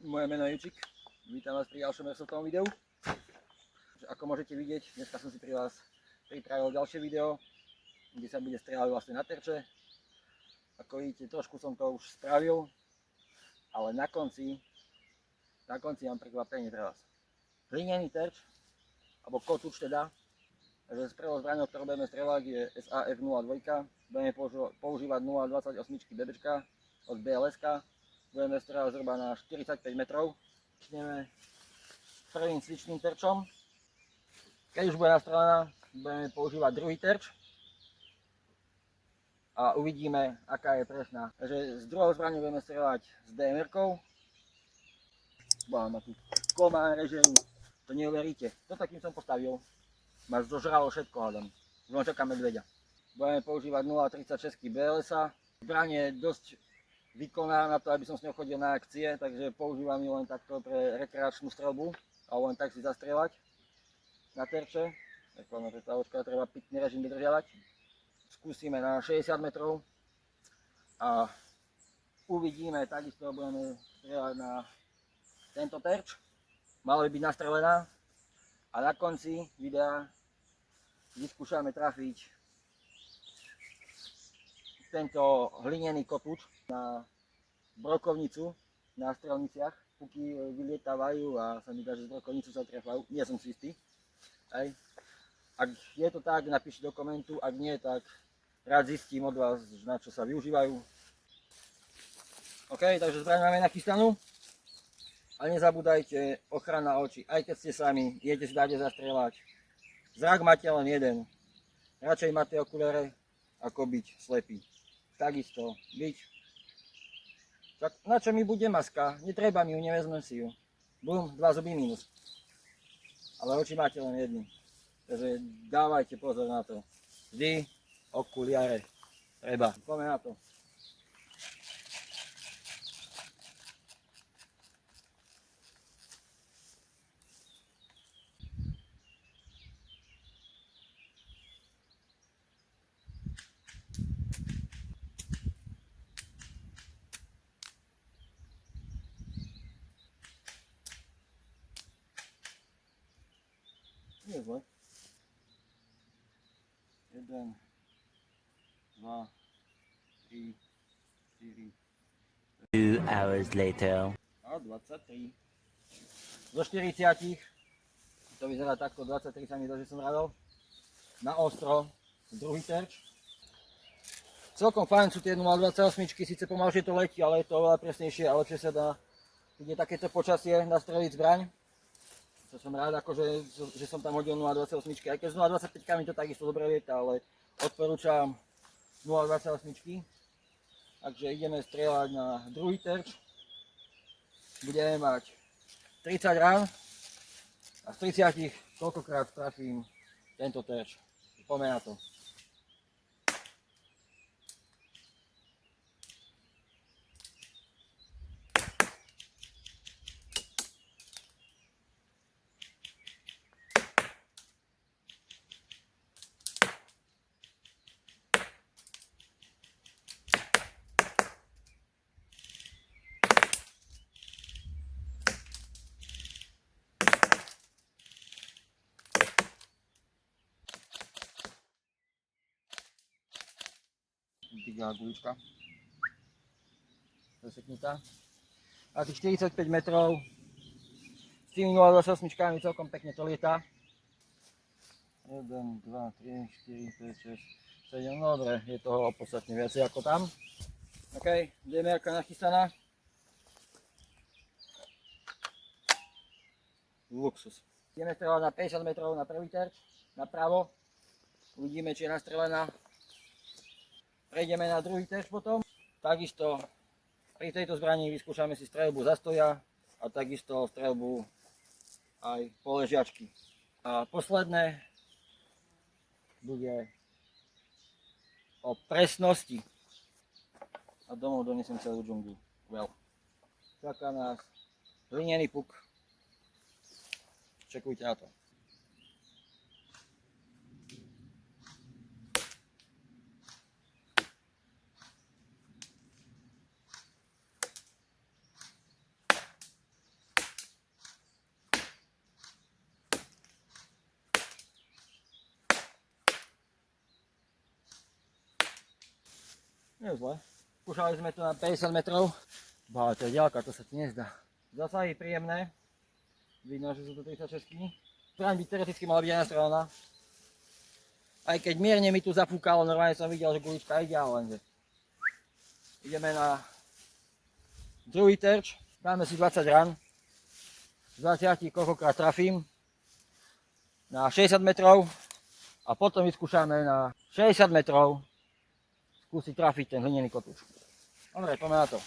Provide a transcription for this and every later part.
Moje meno je Jučík, vítam vás pri ďalšom airsofttovom videu. Ako môžete vidieť, dneska som si pri vás pripravil ďalšie video, kde sa bude strieľať vlastne na terče. Ako vidíte, trošku som to už spravil, ale na konci mám prekvapenie pre vás. Hlinený terč, alebo kotúč teda, takže z prvou zbraňou, ktorú budeme strieľať, je SAF-02, budeme používať 0,28 BBčka od BLSK. Budeme strieľať zhruba na 45 metrov. Začneme prvým cvičným terčom. Keď už bude nastrelená, budeme používať druhý terč. A uvidíme, aká je presná. Takže z druhou zbraňou budeme strieľať s DMR-kou. Mám tu komán, režeru, to neuveríte. To takým som postavil. Ma zožralo všetko, hádam. Už len čakám medveďa. Budeme používať 0,36 BLS-a. Zbraň je dosť výkonná na to, aby som s ňou chodil na akcie, takže používam ju len takto pre rekreačnú streľbu, alebo len tak si zastrieľať na terče. Reklamná prestavočka, treba pitný režim dodržiavať. Skúsime na 60 metrov a uvidíme, takisto budeme strieľať na tento terč. Malo by byť nastrelená a na konci videa vyskúšame trafiť tento hlinený kotúč na brokovnicu na strelniciach. Puky vylietávajú a sa mi dá, že z brokovnicu sa trefajú. Nie som si istý. Hej. Ak je to tak, napíšte do komentu. Ak nie, tak rád zistím od vás, na čo sa využívajú. OK, takže zbraň máme nachystanú. A nezabúdajte, ochrana očí. Aj keď ste sami, idete si dáte zastrieľať. Zrak máte len jeden. Radšej máte okuliare, ako byť slepý. Takisto byť. Tak na čo mi bude maska? Netreba mi ju, nevezmem si ju. Bum, 2 zuby minus. Ale oči máte len jedny. Takže dávajte pozor na to. Vždy okuliare. Treba. Poďme na to. Nie zle. 1, 2, 3, 4. 2 hours later. A 23. Zo 40. To vyzerá takto, 23 sa mi to, že som radol. Na ostro, druhý terč. Celkom fajn sú tie 0,28, síce pomalšie to letí, ale je to oveľa presnejšie a lepšie sa dá, keď je takéto počasie, nastreliť zbraň. To som rád, akože, že som tam hodil 0,28, aj keď z 0,25 mi to takisto dobre lieta, ale odporúčam 0,28. Takže ideme strieľať na druhý terč. Budeme mať 30 rán a z 30 koľkokrát trafím tento terč. Poďme na to. Digá gulička. Zaseknutá. A tých 45 metrov s tými 0,28 celkom pekne to lietá. 1, 2, 3, 4, 5, 6, 7, no dobre, je toho podstatne viacej ako tam. OK, DMR-ka nachystaná. Luxus. Ideme strieľať na 50 metrov na prvý terč, napravo. Uvidíme, či je nastrelená. Prejdeme na druhý terč potom. Takisto pri tejto zbrani vyskúšame si streľbu za stoja a takisto streľbu aj po ležiačky. A posledné bude o presnosti. A domov donesem celú džunglu. Well. Čaká nás hlinený puk. Čekujte na to. Nie je zle. Skúšali sme to na 50 metrov. Bá, to je ďalka, to sa ti nezdá. Zasahy príjemné. Vidno, že sú to 36. Zbraň by teoreticky mala byť aj nastrelená. Aj keď mierne mi tu zapúkalo, normálne som videl, že gulička ide, ale lenže. Ideme na druhý terč. Dáme si 20 rán. Z 20 koľkokrát trafím. Na 60 metrov. A potom vyskúšame na 60 metrov skúsiť trafiť ten hlinený kotúč. Dobre, poďme na to.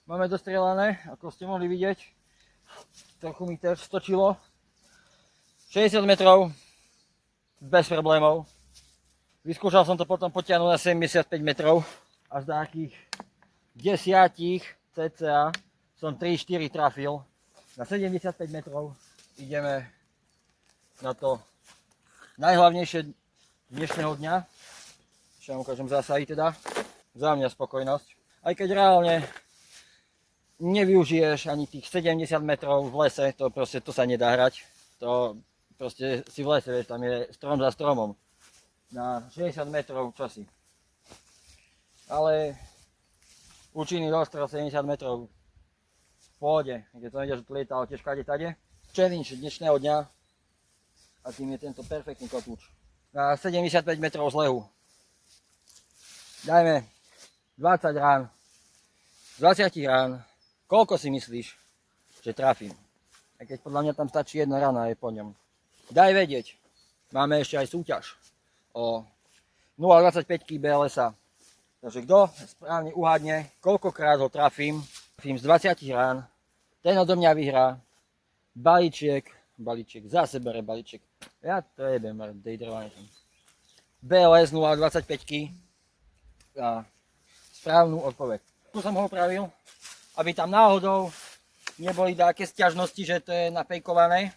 Máme dostrelané, ako ste mohli vidieť. Trochu mi terč stočilo. 60 metrov, bez problémov. Vyskúšal som to potom potiahnuť na 75 metrov. A z takých 10 cca som 3-4 trafil. Na 75 metrov ideme na to najhlavnejšie dnešného dňa. Ešte vám ukážem zásahy teda. Za mňa spokojnosť. Aj keď reálne nevyužiješ ani tých 70 metrov v lese, to proste to sa nedá hrať. To proste si v lese, vieš, tam je strom za stromom. Na 60 metrov čosi. Ale účinný dostrel 70 metrov v pôde, kde to nejde, že tu lietalo tiež kade tade. Challenge dnešného dňa a tým je tento perfektný kotúč. Na 75 metrov z lehu. Dajme 20 rán. Z 20 rán. Koľko si myslíš, že trafím? Aj keď podľa mňa tam stačí jedna rana aj po ňom. Daj vedieť. Máme ešte aj súťaž o 0,25 BLS-a. Takže kto správne uhádne, koľkokrát ho trafím z 20 rán, ten odo mňa vyhrá balíček, zase bere balíček. Ja to jebem, dejdrovaný tam. BLS 0,25 a správnu odpoveď. Tu som ho opravil, aby tam náhodou neboli také sťažnosti, že to je napejkované.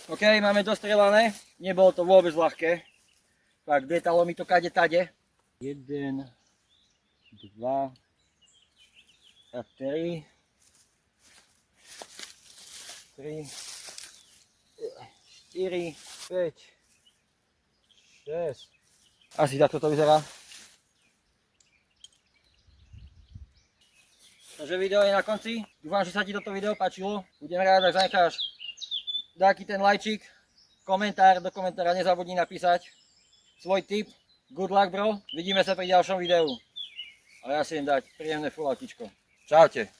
OK, máme dostrelané, nebolo to vôbec ľahké. Tak lietalo mi to kade tade. 1, 2 a 3. 3, 4, 5, 6. Asi takto to vyzerá. Takže video je na konci. Dúfam, že sa ti toto video páčilo. Budem rád, ak zanecháš taký ten lajčík, komentár, do komentára nezabudni napísať svoj tip. Good luck, bro. Vidíme sa pri ďalšom videu. A ja si idem dať príjemné full autičko. Čaute.